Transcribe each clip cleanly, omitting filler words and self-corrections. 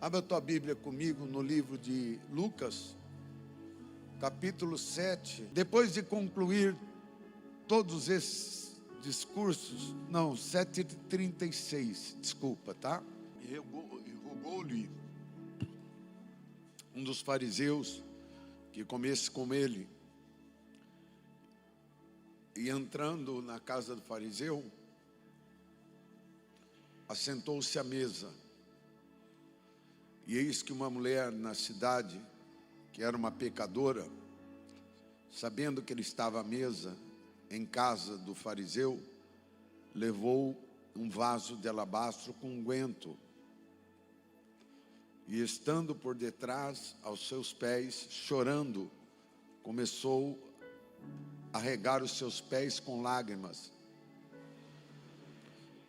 Abra a tua Bíblia comigo no livro de Lucas, capítulo 7. Depois de concluir todos esses discursos, não, 7:36, desculpa, tá? E rogou-lhe um dos fariseus que comesse com ele. E entrando na casa do fariseu, assentou-se à mesa. E eis que uma mulher na cidade, que era uma pecadora, sabendo que ele estava à mesa em casa do fariseu, levou um vaso de alabastro com unguento. E estando por detrás aos seus pés, chorando, começou a regar os seus pés com lágrimas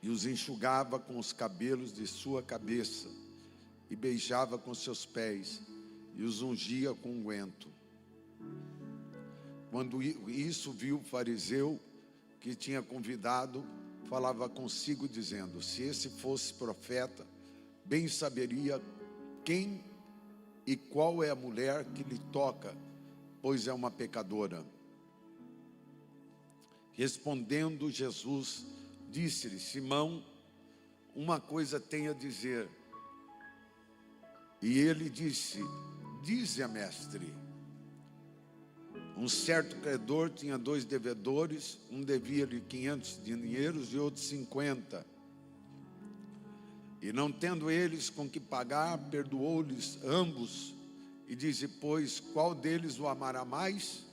e os enxugava com os cabelos de sua cabeça, e beijava com seus pés, e os ungia com unguento. Quando isso viu o fariseu que tinha convidado, falava consigo dizendo: se esse fosse profeta, bem saberia quem e qual é a mulher que lhe toca, pois é uma pecadora. Respondendo Jesus, disse-lhe: Simão, uma coisa tenho a dizer. E ele disse: dize-a, mestre. Um certo credor tinha 2 devedores, um devia-lhe 500 dinheiros e outro 50. E não tendo eles com que pagar, perdoou-lhes ambos. E disse: pois, qual deles o amará mais?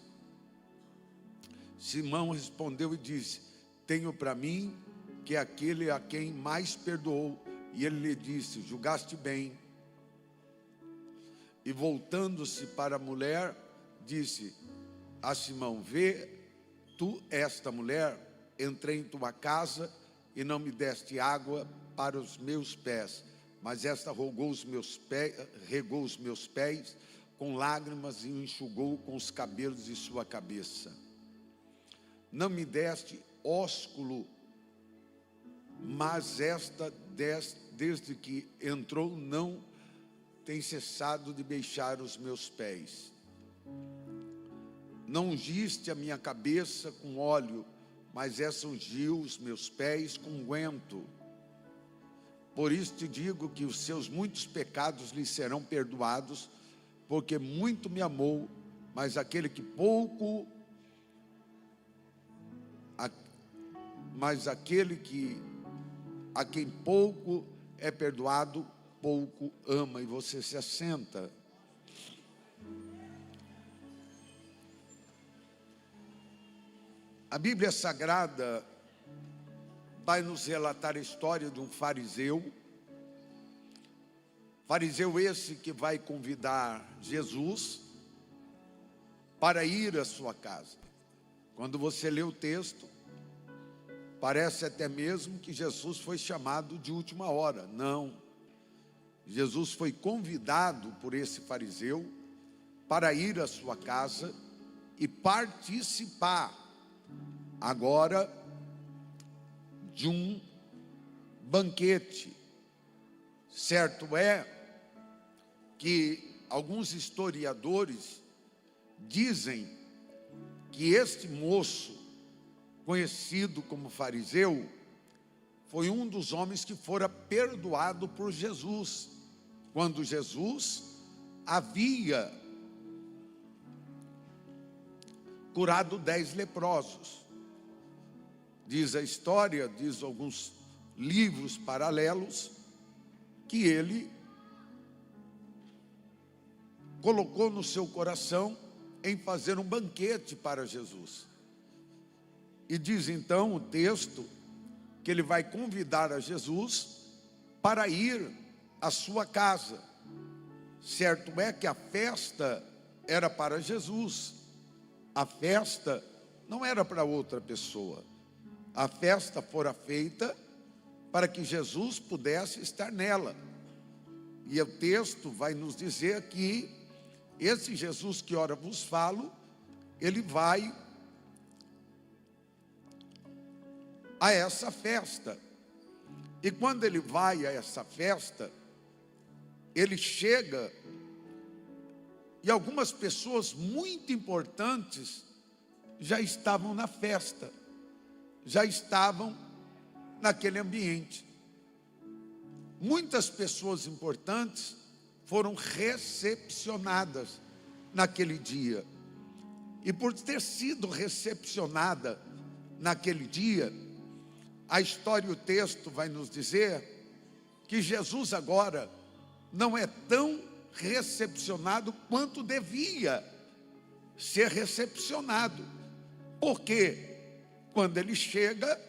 Simão respondeu e disse: tenho para mim que é aquele a quem mais perdoou. E ele lhe disse: julgaste bem. E voltando-se para a mulher, disse a Simão: vê tu esta mulher? Entrei em tua casa e não me deste água para os meus pés, mas esta regou os meus pés com lágrimas e o enxugou com os cabelos de sua cabeça. Não me deste ósculo, mas esta desde que entrou não tem cessado de beijar os meus pés. Não ungiste a minha cabeça com óleo, mas essa ungiu os meus pés com unguento. Por isso te digo que os seus muitos pecados lhe serão perdoados, porque muito me amou. Mas aquele que pouco, a quem pouco é perdoado, pouco ama. E você se assenta. A Bíblia Sagrada vai nos relatar a história de um fariseu. Fariseu esse que vai convidar Jesus para ir à sua casa. Quando você lê o texto, parece até mesmo que Jesus foi chamado de última hora. Não. Jesus foi convidado por esse fariseu para ir à sua casa e participar agora de um banquete. Certo é que alguns historiadores dizem que este moço, conhecido como fariseu, foi um dos homens que fora perdoado por Jesus, quando Jesus havia curado 10 leprosos. Diz a história, diz alguns livros paralelos, que ele colocou no seu coração em fazer um banquete para Jesus. E diz então o texto que ele vai convidar a Jesus para ir à sua casa. Certo é que a festa era para Jesus. A festa não era para outra pessoa. A festa fora feita para que Jesus pudesse estar nela. E o texto vai nos dizer que esse Jesus que ora vos falo, ele vai a essa festa. E quando ele vai a essa festa, ele chega e algumas pessoas muito importantes já estavam na festa, já estavam naquele ambiente. Muitas pessoas importantes foram recepcionadas naquele dia. E por ter sido recepcionada naquele dia, a história e o texto vai nos dizer que Jesus agora não é tão recepcionado quanto devia ser recepcionado. Porque quando ele chega,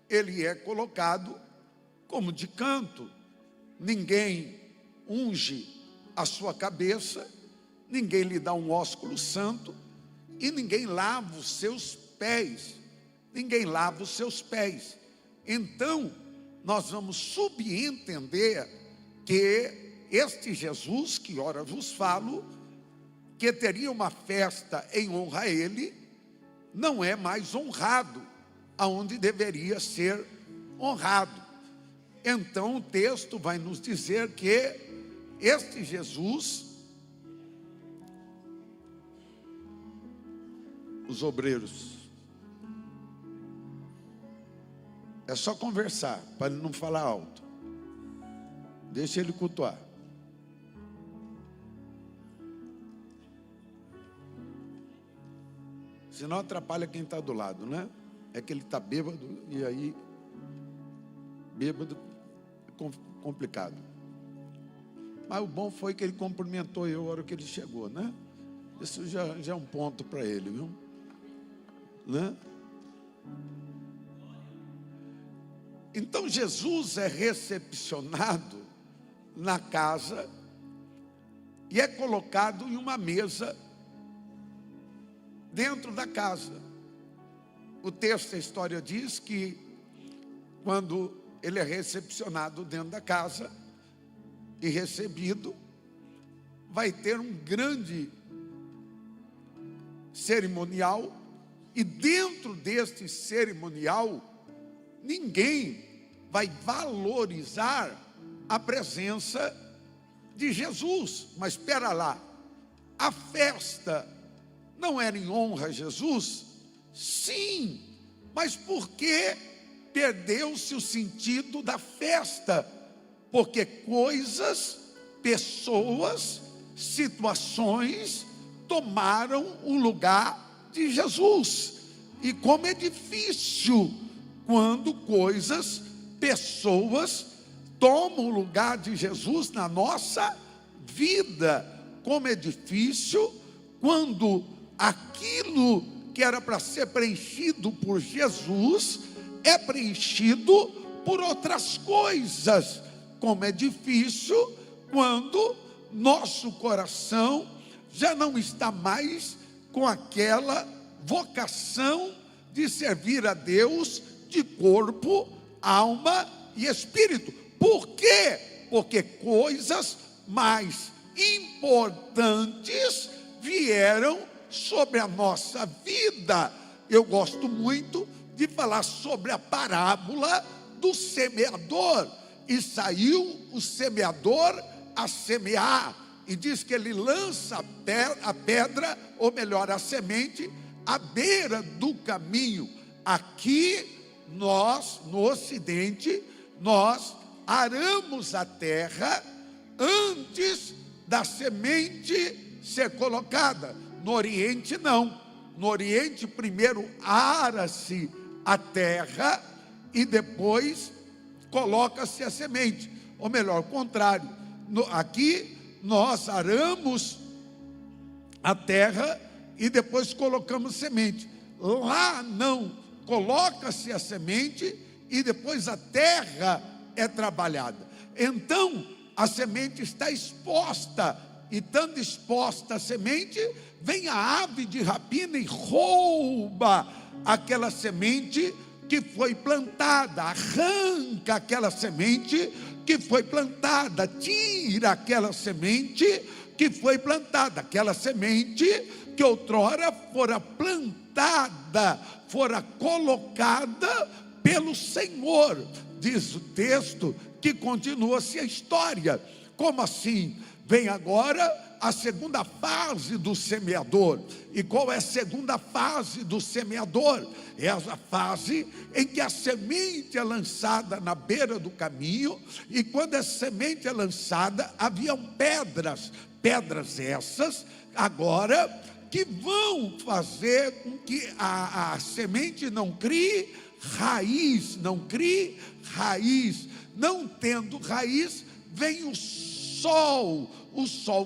ele é colocado como de canto. Ninguém unge a sua cabeça, ninguém lhe dá um ósculo santo e ninguém lava os seus pés. Ninguém lava os seus pés. Então, nós vamos subentender que este Jesus, que ora vos falo, que teria uma festa em honra a ele, não é mais honrado aonde deveria ser honrado. Então o texto vai nos dizer que este Jesus, os obreiros, é só conversar, para ele não falar alto. Deixa ele cultuar. Senão atrapalha quem está do lado, né? É que ele está bêbado, e aí, bêbado é complicado. Mas o bom foi que ele cumprimentou eu na hora que ele chegou, né? Isso já é um ponto para ele, viu? Né? Então Jesus é recepcionado na casa e é colocado em uma mesa dentro da casa. O texto, a história diz que quando ele é recepcionado dentro da casa e recebido, vai ter um grande cerimonial, e dentro deste cerimonial ninguém vai valorizar a presença de Jesus. Mas espera lá, a festa não era em honra a Jesus? Sim, mas por que perdeu-se o sentido da festa? Porque coisas, pessoas, situações tomaram o lugar de Jesus. E como é difícil quando coisas, pessoas tomam o lugar de Jesus na nossa vida. Como é difícil quando aquilo que era para ser preenchido por Jesus é preenchido por outras coisas. Como é difícil quando nosso coração já não está mais com aquela vocação de servir a Deus de corpo, alma e espírito. Por quê? Porque coisas mais importantes vieram sobre a nossa vida. Eu gosto muito de falar sobre a parábola do semeador. E saiu o semeador a semear, e diz que ele lança a pedra, ou melhor, a semente, à beira do caminho. Aqui nós, no Ocidente, nós aramos a terra antes da semente ser colocada. No Oriente não. No Oriente primeiro ara-se a terra e depois coloca-se a semente. Ou melhor, o contrário. Aqui nós aramos a terra e depois colocamos semente. Lá não, coloca-se a semente e depois a terra é trabalhada. Então a semente está exposta, e estando exposta a semente, vem a ave de rapina e rouba aquela semente que foi plantada, arranca aquela semente que foi plantada, tira aquela semente que foi plantada, aquela semente que outrora fora plantada, fora colocada pelo Senhor. Diz o texto que continua-se a história. Como assim? Vem agora a segunda fase do semeador. E qual é a segunda fase do semeador? É a fase em que a semente é lançada na beira do caminho, e quando a semente é lançada, haviam pedras essas, agora, que vão fazer com que a semente não crie raiz. Não tendo raiz, vem o sol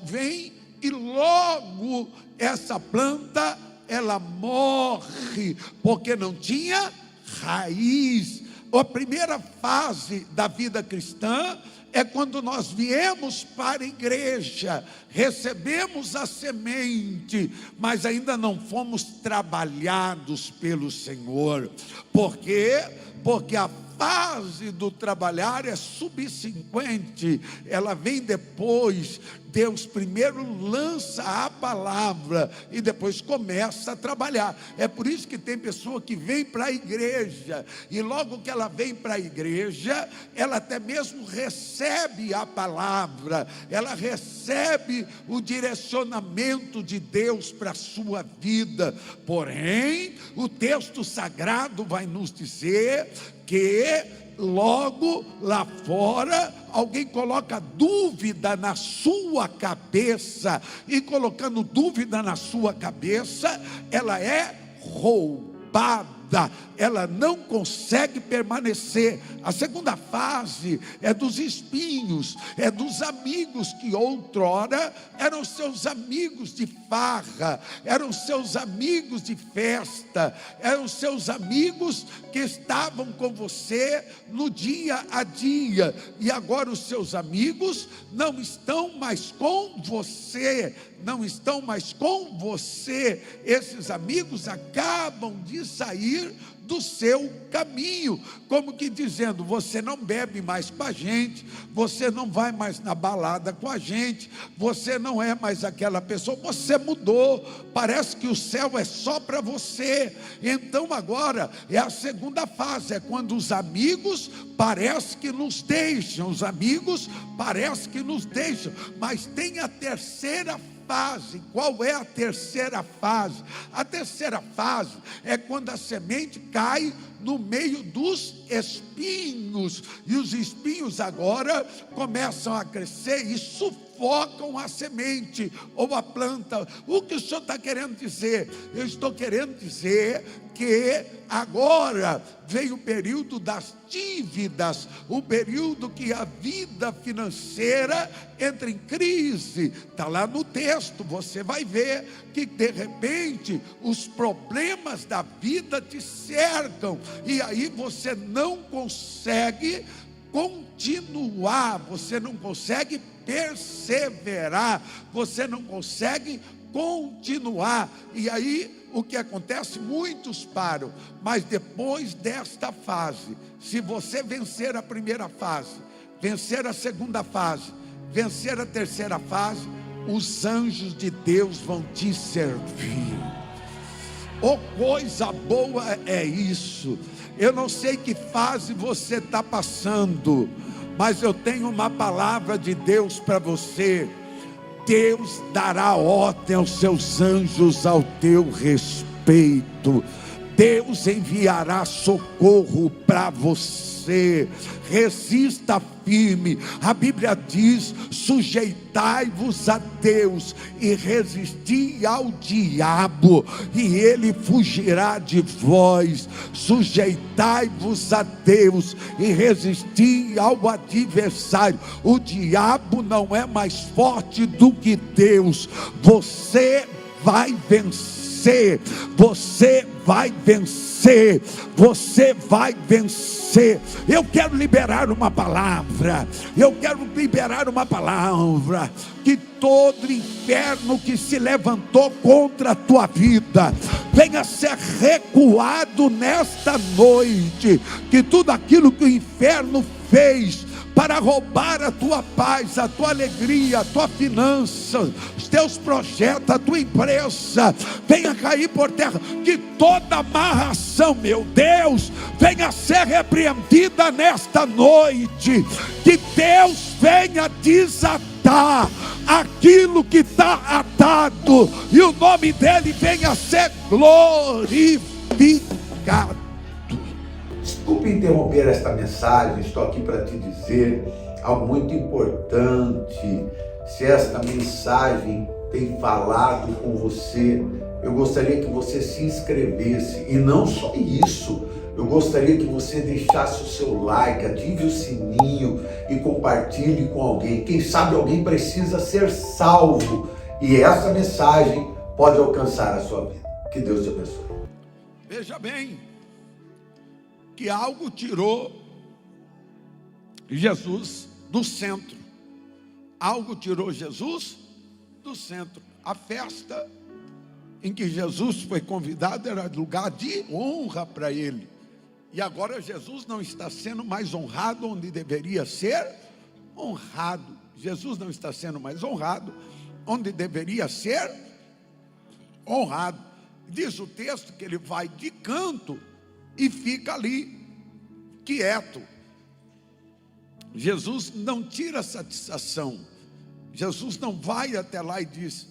vem e logo essa planta, ela morre, porque não tinha raiz. A primeira fase da vida cristã é quando nós viemos para a igreja, recebemos a semente, mas ainda não fomos trabalhados pelo Senhor. Por quê? Porque a fase do trabalhar é subsequente, ela vem depois. Deus primeiro lança a palavra e depois começa a trabalhar. É por isso que tem pessoa que vem para a igreja, e logo que ela vem para a igreja, ela até mesmo recebe a palavra, ela recebe o direcionamento de Deus para a sua vida. Porém, o texto sagrado vai nos dizer que logo lá fora, alguém coloca dúvida na sua cabeça, e colocando dúvida na sua cabeça, ela é roubada, ela não consegue permanecer. A segunda fase é dos espinhos, é dos amigos que outrora eram seus amigos de farra, eram seus amigos de festa, eram seus amigos que estavam com você no dia a dia, e agora os seus amigos não estão mais com você, esses amigos acabam de sair do seu caminho, como que dizendo: você não bebe mais com a gente, você não vai mais na balada com a gente, você não é mais aquela pessoa, você mudou, parece que o céu é só para você. Então agora é a segunda fase, é quando os amigos parece que nos deixam, mas tem a terceira fase. Qual é a terceira fase? A terceira fase é quando a semente cai no meio dos espinhos, e os espinhos agora começam a crescer e sufocam a semente ou a planta. O que o senhor está querendo dizer? Eu estou querendo dizer que agora veio o período das dívidas, o período que a vida financeira entra em crise. Está lá no texto, você vai ver que de repente os problemas da vida te cercam, e aí você não consegue continuar, você não consegue perseverar, você não consegue continuar. E aí o que acontece? Muitos param, mas depois desta fase, se você vencer a primeira fase, vencer a segunda fase, vencer a terceira fase, os anjos de Deus vão te servir. Oh, coisa boa é isso. Eu não sei que fase você está passando, mas eu tenho uma palavra de Deus para você. Deus dará ordem aos seus anjos ao teu respeito. Deus enviará socorro para você. Resista firme. A Bíblia diz: sujeitai-vos a Deus e resisti ao diabo, e ele fugirá de vós. Sujeitai-vos a Deus e resisti ao adversário. O diabo não é mais forte do que Deus. Você vai vencer. Você vai vencer. Você vai vencer. Eu quero liberar uma palavra. Que todo inferno que se levantou contra a tua vida venha ser recuado nesta noite. Que tudo aquilo que o inferno fez para roubar a tua paz, a tua alegria, a tua finança, os teus projetos, a tua empresa, venha cair por terra, que toda amarração, meu Deus, venha ser repreendida nesta noite, que Deus venha desatar aquilo que está atado, e o nome dele venha ser glorificado. Desculpe interromper esta mensagem, estou aqui para te dizer algo muito importante. Se esta mensagem tem falado com você, eu gostaria que você se inscrevesse, e não só isso, eu gostaria que você deixasse o seu like, ative o sininho e compartilhe com alguém. Quem sabe alguém precisa ser salvo e essa mensagem pode alcançar a sua vida. Que Deus te abençoe. Veja bem, que algo tirou Jesus do centro. Algo tirou Jesus do centro. A festa em que Jesus foi convidado era lugar de honra para ele. E agora Jesus não está sendo mais honrado onde deveria ser honrado. Jesus não está sendo mais honrado onde deveria ser honrado. Diz o texto que ele vai de canto e fica ali, quieto. Jesus não tira satisfação. Jesus não vai até lá e diz: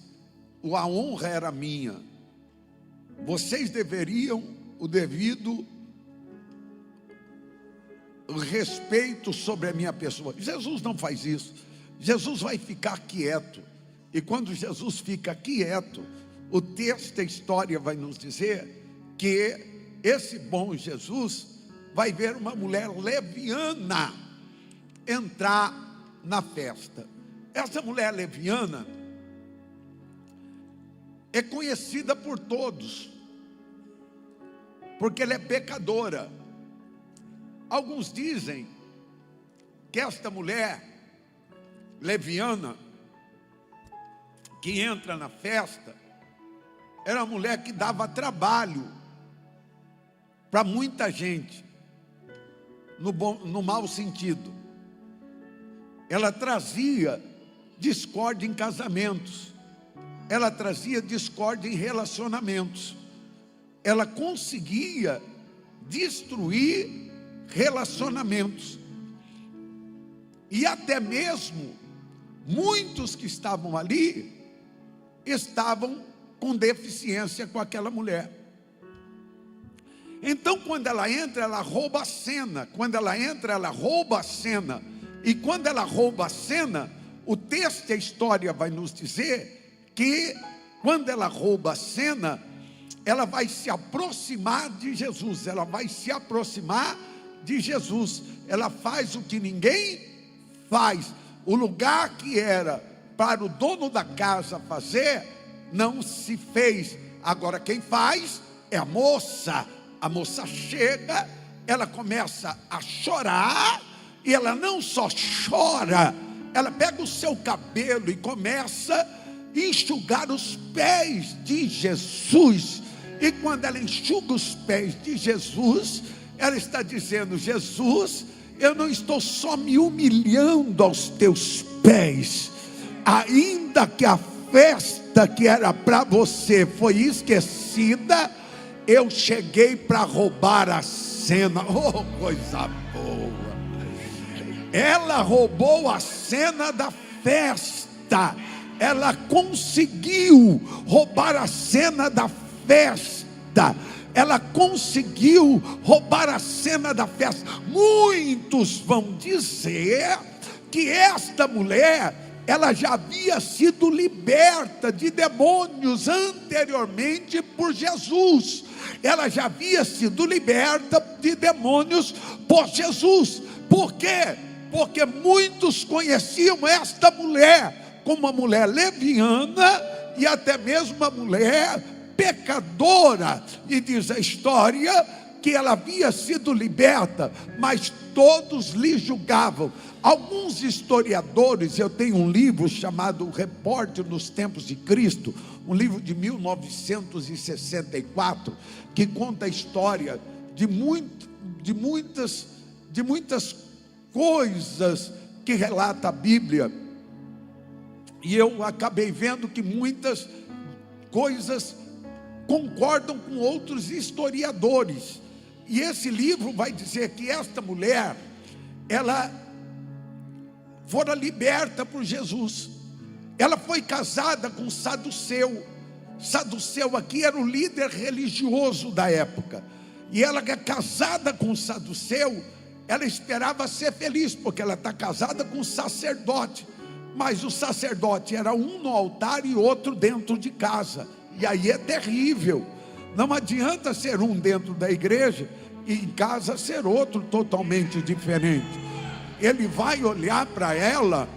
a honra era minha, vocês deveriam o devido respeito sobre a minha pessoa. Jesus não faz isso. Jesus vai ficar quieto. E quando Jesus fica quieto, o texto, a história vai nos dizer que esse bom Jesus vai ver uma mulher leviana entrar na festa. Essa mulher leviana é conhecida por todos, porque ela é pecadora. Alguns dizem que esta mulher leviana que entra na festa era uma mulher que dava trabalho para muita gente, no mau sentido. Ela trazia discórdia em casamentos, ela trazia discórdia em relacionamentos, ela conseguia destruir relacionamentos, e até mesmo muitos que estavam ali estavam com deficiência com aquela mulher. Então quando ela entra, ela rouba a cena. Quando ela entra, ela rouba a cena. E quando ela rouba a cena, o texto e a história vai nos dizer que quando ela rouba a cena, ela vai se aproximar de Jesus. Ela vai se aproximar de Jesus. Ela faz o que ninguém faz. O lugar que era para o dono da casa fazer, não se fez. Agora quem faz é a moça. A moça chega, ela começa a chorar, e ela não só chora, ela pega o seu cabelo e começa a enxugar os pés de Jesus. E quando ela enxuga os pés de Jesus, ela está dizendo: Jesus, eu não estou só me humilhando aos teus pés, ainda que a festa que era para você foi esquecida, eu cheguei para roubar a cena. Oh, coisa boa! Ela roubou a cena da festa. Ela conseguiu roubar a cena da festa. Ela conseguiu roubar a cena da festa. Muitos vão dizer que esta mulher, ela já havia sido liberta de demônios anteriormente por Jesus. Ela já havia sido liberta de demônios por Jesus. Por quê? Porque muitos conheciam esta mulher como uma mulher leviana e até mesmo uma mulher pecadora. E diz a história que ela havia sido liberta, mas todos lhe julgavam. Alguns historiadores, eu tenho um livro chamado Repórter nos Tempos de Cristo, um livro de 1964, que conta a história de muitas coisas que relata a Bíblia, e eu acabei vendo que muitas coisas concordam com outros historiadores. E esse livro vai dizer que esta mulher, ela fora liberta por Jesus. Ela foi casada com Saduceu. Saduceu aqui era o líder religioso da época. E ela, casada com Saduceu, ela esperava ser feliz, porque ela está casada com um sacerdote. Mas o sacerdote era um no altar e outro dentro de casa. E aí é terrível. Não adianta ser um dentro da igreja e em casa ser outro totalmente diferente. Ele vai olhar para ela,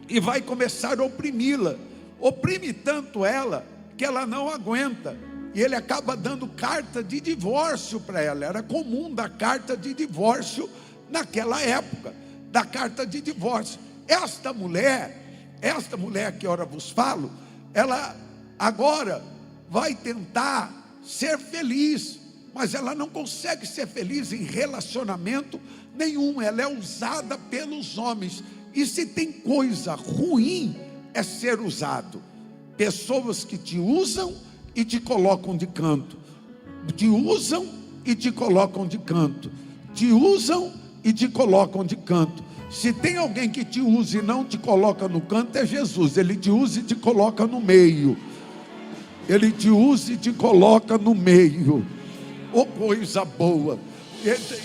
e vai começar a oprimi-la. Oprime tanto ela que ela não aguenta. E ele acaba dando carta de divórcio para ela. Era comum dar carta de divórcio naquela época, da carta de divórcio. Esta mulher que ora vos falo, ela agora vai tentar ser feliz, mas ela não consegue ser feliz em relacionamento nenhum. Ela é usada pelos homens. E se tem coisa ruim, é ser usado. Pessoas que te usam e te colocam de canto, te usam e te colocam de canto, te usam e te colocam de canto. Se tem alguém que te usa e não te coloca no canto, é Jesus. Ele te usa e te coloca no meio. Ele te usa e te coloca no meio. Oh, coisa boa.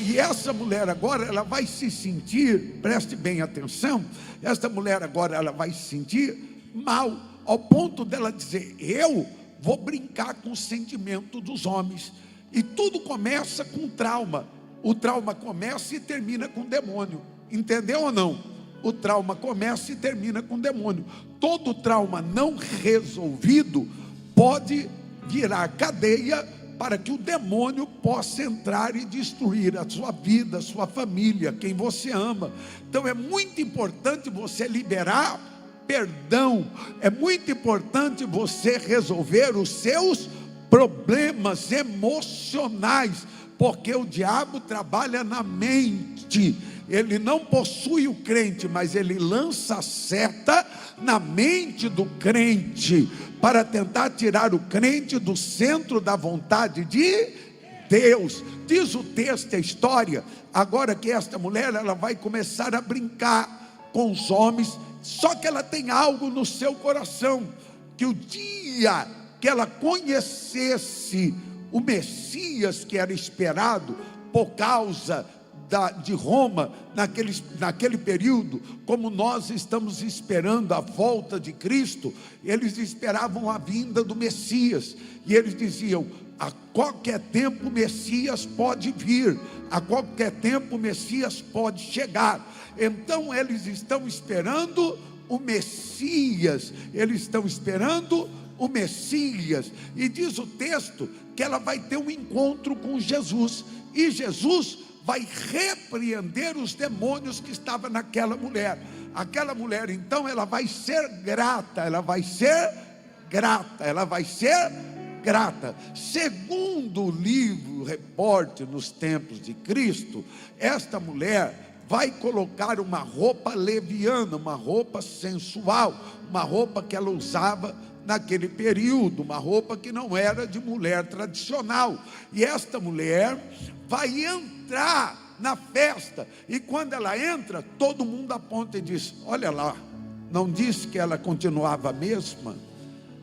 E essa mulher agora, ela vai se sentir, preste bem atenção, essa mulher agora, ela vai se sentir mal, ao ponto dela dizer: eu vou brincar com o sentimento dos homens. E tudo começa com trauma. O trauma começa e termina com demônio. Entendeu ou não? O trauma começa e termina com demônio. Todo trauma não resolvido pode virar cadeia para que o demônio possa entrar e destruir a sua vida, a sua família, quem você ama. Então é muito importante você liberar perdão. É muito importante você resolver os seus problemas emocionais, porque o diabo trabalha na mente. Ele não possui o crente, mas ele lança a seta na mente do crente, para tentar tirar o crente do centro da vontade de Deus. Diz o texto, a história, agora que esta mulher, ela vai começar a brincar com os homens, só que ela tem algo no seu coração, que o dia que ela conhecesse o Messias que era esperado, por causa de Roma, naquele período, como nós estamos esperando a volta de Cristo, eles esperavam a vinda do Messias, e eles diziam: a qualquer tempo o Messias pode vir, a qualquer tempo o Messias pode chegar. Então eles estão esperando o Messias, e diz o texto que ela vai ter um encontro com Jesus, e Jesus vai repreender os demônios que estavam naquela mulher. Aquela mulher, então, ela vai ser grata. Segundo o livro Reporte nos Tempos de Cristo, esta mulher vai colocar uma roupa leviana, uma roupa sensual, uma roupa que ela usava naquele período, uma roupa que não era de mulher tradicional. E esta mulher vai entrar na festa, e quando ela entra, todo mundo aponta e diz: olha lá, não disse que ela continuava a mesma?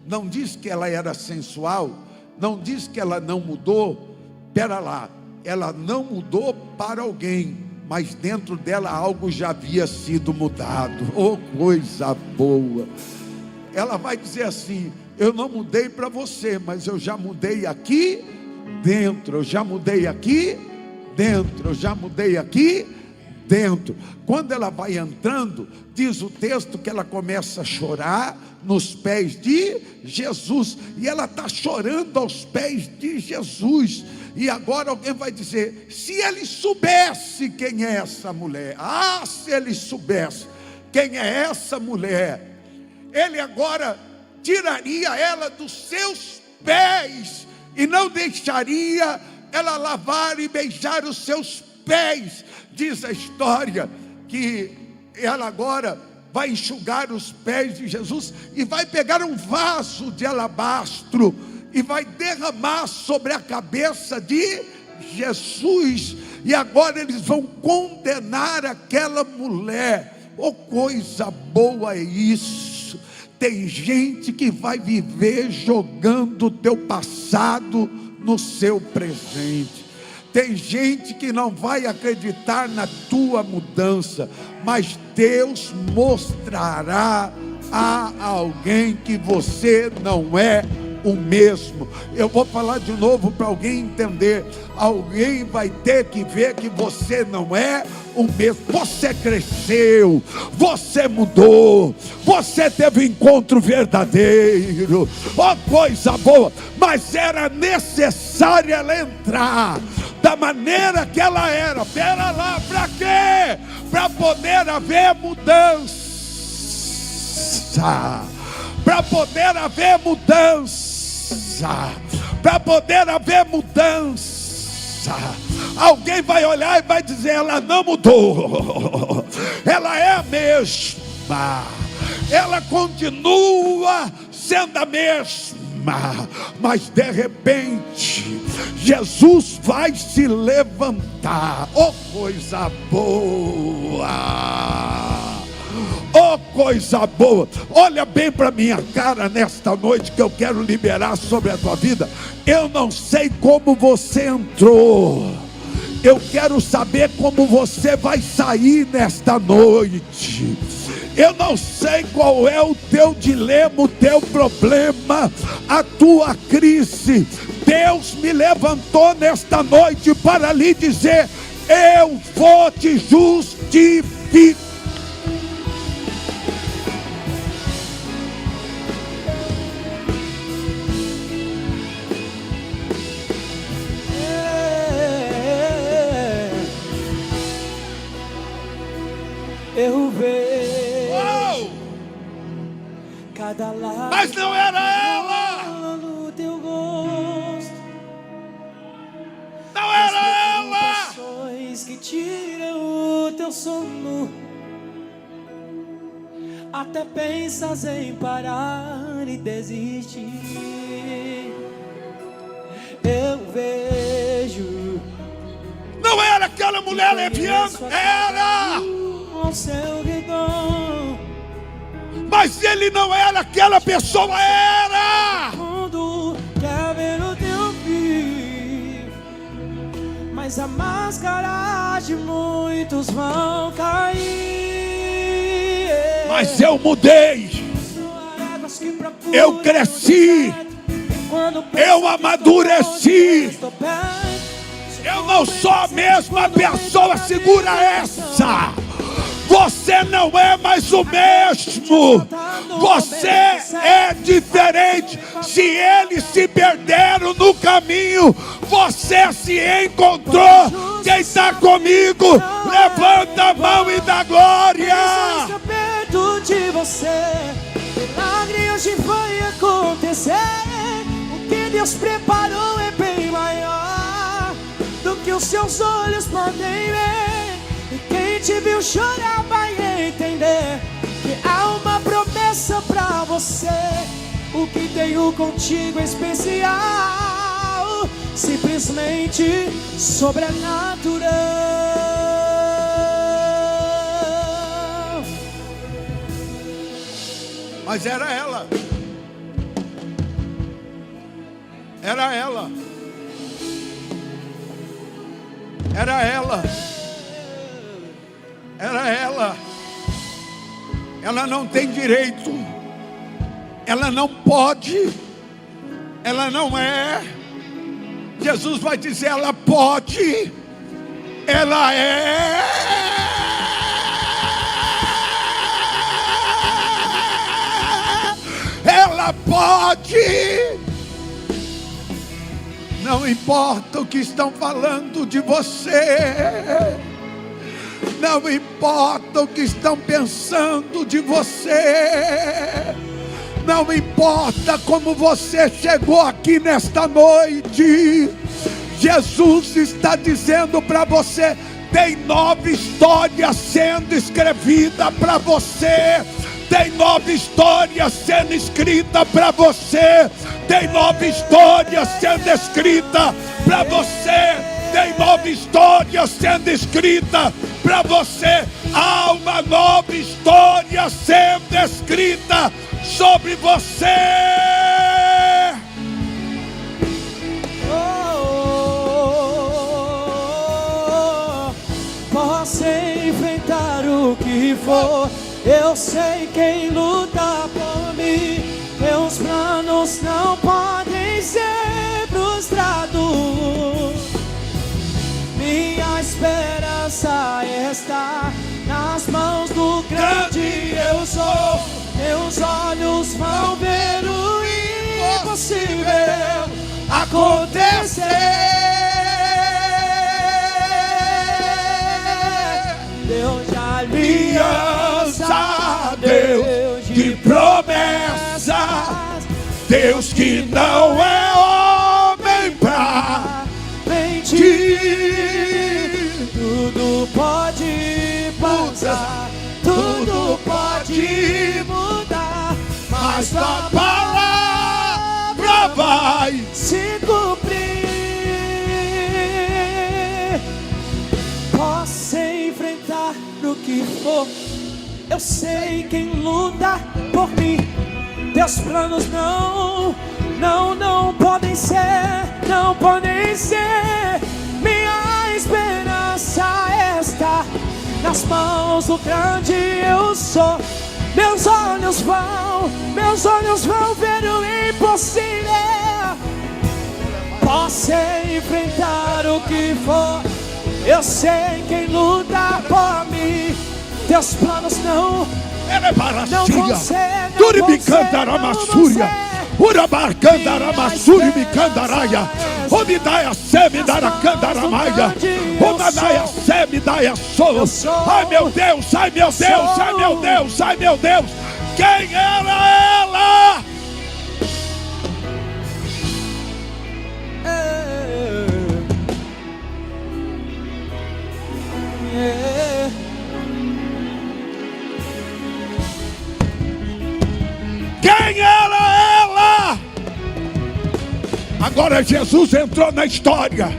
Não disse que ela era sensual? Não disse que ela não mudou? Espera lá, ela não mudou para alguém, mas dentro dela algo já havia sido mudado. Oh, coisa boa! Ela vai dizer assim: eu não mudei para você, mas eu já mudei aqui dentro, eu já mudei aqui dentro. Quando ela vai entrando, diz o texto que ela começa a chorar nos pés de Jesus, e ela está chorando aos pés de Jesus. E agora alguém vai dizer: se ele soubesse quem é essa mulher, se ele soubesse quem é essa mulher, ele agora tiraria ela dos seus pés e não deixaria ela lavar e beijar os seus pés. Diz a história que ela agora vai enxugar os pés de Jesus e vai pegar um vaso de alabastro e vai derramar sobre a cabeça de Jesus. E agora eles vão condenar aquela mulher. Oh, coisa boa é isso. Tem gente que vai viver jogando o teu passado no seu presente. Tem gente que não vai acreditar na tua mudança, mas Deus mostrará a alguém que você não é o mesmo. Eu vou falar de novo para alguém entender. Alguém vai ter que ver que você não é o mesmo. Você cresceu, você mudou, você teve um encontro verdadeiro. Oh, coisa boa. Mas era necessário ela entrar da maneira que ela era. Pera lá, para quê? Para poder haver mudança. Para poder haver mudança. Para poder haver mudança. Alguém vai olhar e vai dizer: ela não mudou, ela é a mesma, ela continua sendo a mesma. Mas de repente Jesus vai se levantar. Oh, coisa boa! Oh, coisa boa. Olha bem para minha cara nesta noite, que eu quero liberar sobre a tua vida. Eu não sei como você entrou, eu quero saber como você vai sair nesta noite. Eu não sei qual é o teu dilema, o teu problema, a tua crise. Deus me levantou nesta noite para lhe dizer: eu vou te justificar. Eu vejo cada lágrima, mas não era ela, no teu gosto. Não era ela. As que tiram o teu sono. Até pensas em parar e desistir. Eu vejo. Não era aquela mulher leviana, era ao seu redor. Mas ele não era aquela pessoa, era. O mundo quer ver o teu fim, mas a máscara de muitos vão cair. Mas eu mudei, eu cresci, eu amadureci. Eu não sou a mesma pessoa, segura essa. Você não é mais o mesmo. Você é diferente. Se eles se perderam no caminho, você se encontrou. Quem está comigo, levanta a mão e dá glória. Perto de você, milagre hoje vai acontecer. O que Deus preparou é bem maior do que os seus olhos podem ver. E quem te viu chorar vai entender que há uma promessa pra você. O que tenho contigo é especial, simplesmente sobrenatural. Mas era ela. Era ela. Era ela. Era ela. Ela não tem direito. Ela não pode. Ela não é. Jesus vai dizer: ela pode. Ela é. Ela pode. Não importa o que estão falando de você. Não importa o que estão pensando de você. Não importa como você chegou aqui nesta noite. Jesus está dizendo para você: tem nova história sendo escrevida para você. Tem nova história sendo escrita para você. Tem nova história sendo escrita para você. Tem nova história sendo escrita para você. Há uma nova história sendo escrita sobre você. Posso enfrentar o que for, eu sei quem luta por mim. Meus planos não podem ser frustrados. Minha esperança está nas mãos do grande eu sou. Meus olhos vão ver o impossível acontecer. Deus de aliança, Deus de promessas, Deus que não é homem pra mentir. Tudo pode passar, tudo pode mudar, mas tua palavra vai se cumprir. Posso enfrentar o que for, eu sei quem luta por mim. Teus planos não podem ser, não podem ser. Minha esperança está nas mãos do grande eu sou. Meus olhos vão ver o impossível. Posso enfrentar o que for, eu sei quem luta por mim. Teus planos não vão ser, não vão ser. Urabarcandaramasuri micandaraia, Omidaya semidaracandaraia, Omanaya semidaia sou. Ai meu Deus, ai meu Deus, ai meu Deus, ai meu Deus. Quem era ela? Quem era ela? Agora Jesus entrou na história.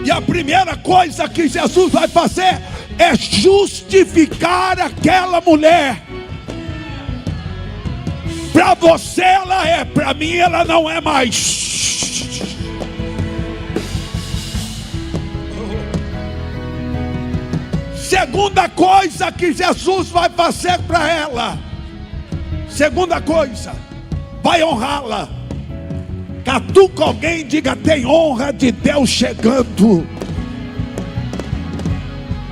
E a primeira coisa que Jesus vai fazer é justificar aquela mulher. Para você ela é, para mim ela não é mais. Segunda coisa que Jesus vai fazer para ela. Segunda coisa, vai honrá-la. Catuca alguém e diga: tem honra de Deus chegando.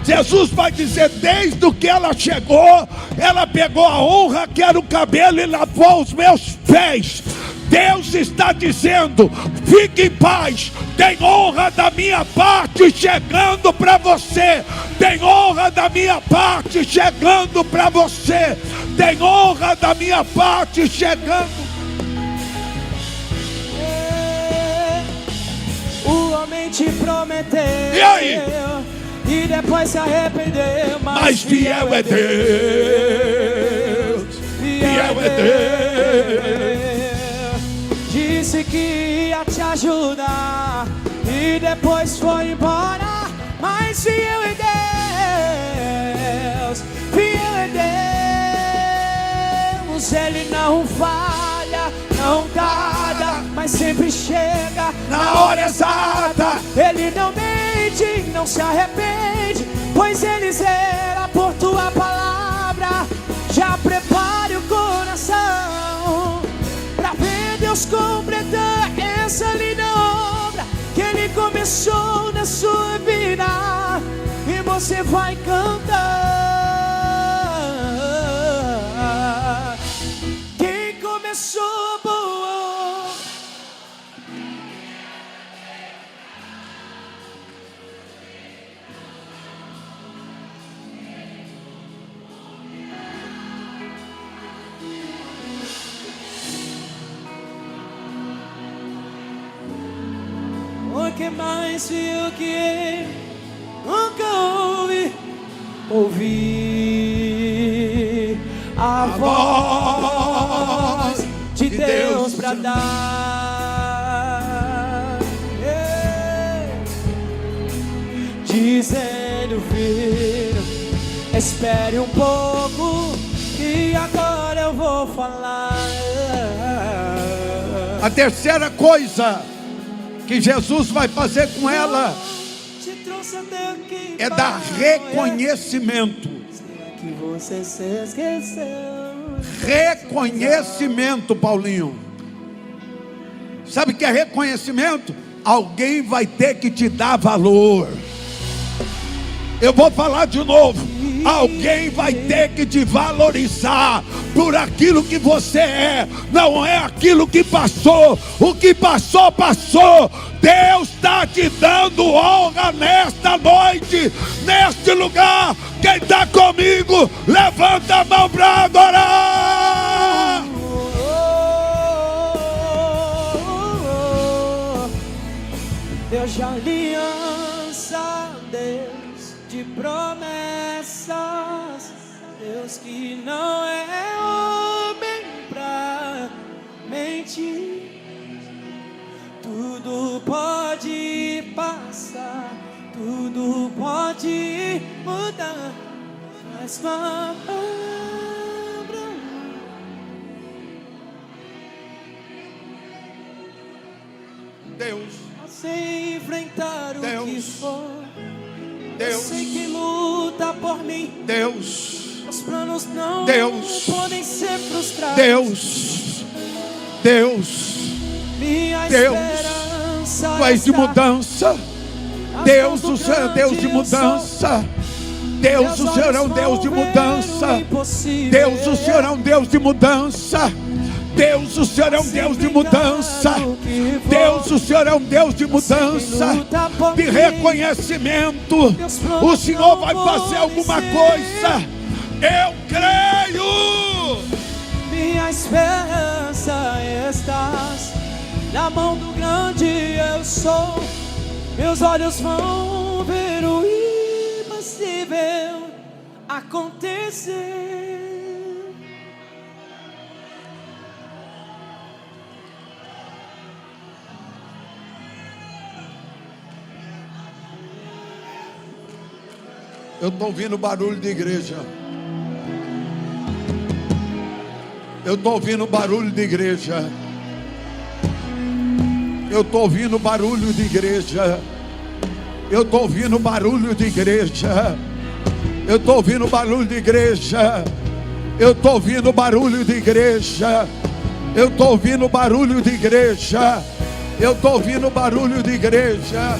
Jesus vai dizer: desde que ela chegou, ela pegou a honra que era o cabelo e lavou os meus pés. Deus está dizendo: fique em paz, tem honra da minha parte chegando para você. Tem honra da minha parte chegando para você. Tem honra da minha parte chegando. O homem te prometeu, e aí? E depois se arrependeu, mas fiel é Deus. Fiel é Deus. Disse que ia te ajudar e depois foi embora, mas fiel é Deus. Fiel é Deus. Ele não falha, não tarda, mas sempre chega na hora exata. Ele não mente, não se arrepende, pois ele zela por tua palavra. Já prepare o coração pra ver Deus completar essa linda obra que Ele começou na sua vida. E você vai cantar. Quem começou boa. que mais viu que nunca ouvi a voz de Deus bradar, dizendo: filho, espere um pouco, que agora eu vou falar. A terceira coisa que Jesus vai fazer com ela é dar reconhecimento. Será que você se esqueceu? Reconhecimento, Paulinho. Sabe o que é reconhecimento? Alguém vai ter que te dar valor. Eu vou falar de novo. Alguém vai ter que te valorizar por aquilo que você é, não é aquilo que passou. O que passou, passou. Deus está te dando honra nesta noite, neste lugar. Quem está comigo, levanta a mão para adorar. Deus de aliança, Deus de promessas, Deus que não é homem pra mentir. Tudo pode passar, tudo pode mudar, mas uma palavra. Deus, Sem enfrentar o Deus, que for, Deus, eu sei que luta por mim. Deus, Os planos não Deus, podem ser frustrados. Deus, Deus, Minha Deus, esperança Tu és de está mudança. nas Deus, mãos o do Senhor é Deus de grande eu sou. mudança. Deus, o Senhor é um Deus de mudança. Deus, o Senhor é um Deus de mudança. Deus, o Senhor é um Deus de mudança. Deus, o Senhor é um Deus de mudança, de reconhecimento. O Senhor vai fazer alguma coisa. Eu creio. Minha esperança estás na mão do grande eu sou. Meus olhos vão ver o impossível acontecer. Eu estou ouvindo barulho de igreja. Eu estou ouvindo barulho de igreja. Eu estou ouvindo barulho de igreja. Eu estou ouvindo barulho de igreja. Eu estou ouvindo barulho de igreja. Eu estou ouvindo barulho de igreja. Eu estou ouvindo barulho de igreja. Eu estou ouvindo barulho de igreja.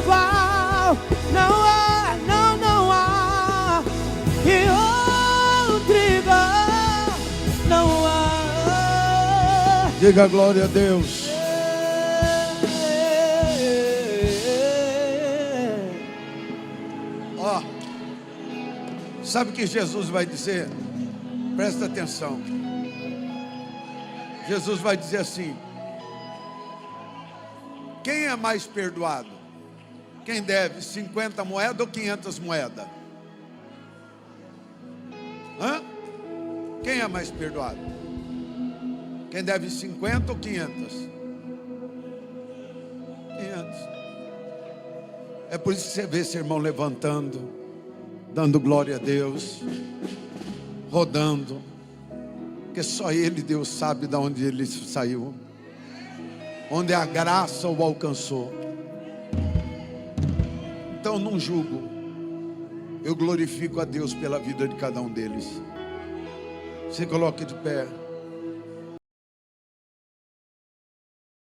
igual. Não há, não há. E outro igual. Não há. Diga glória a Deus. Ó, sabe o que Jesus vai dizer? Presta atenção. Jesus vai dizer assim: quem é mais perdoado? Quem deve 50 moedas ou 500 moedas? Hã? Quem é mais perdoado? Quem deve 50 ou 500? 500. É por isso que você vê esse irmão levantando, dando glória a Deus, rodando, porque só ele, Deus, sabe de onde ele saiu, onde a graça o alcançou. Então não julgo, eu glorifico a Deus pela vida de cada um deles. Se coloque de pé.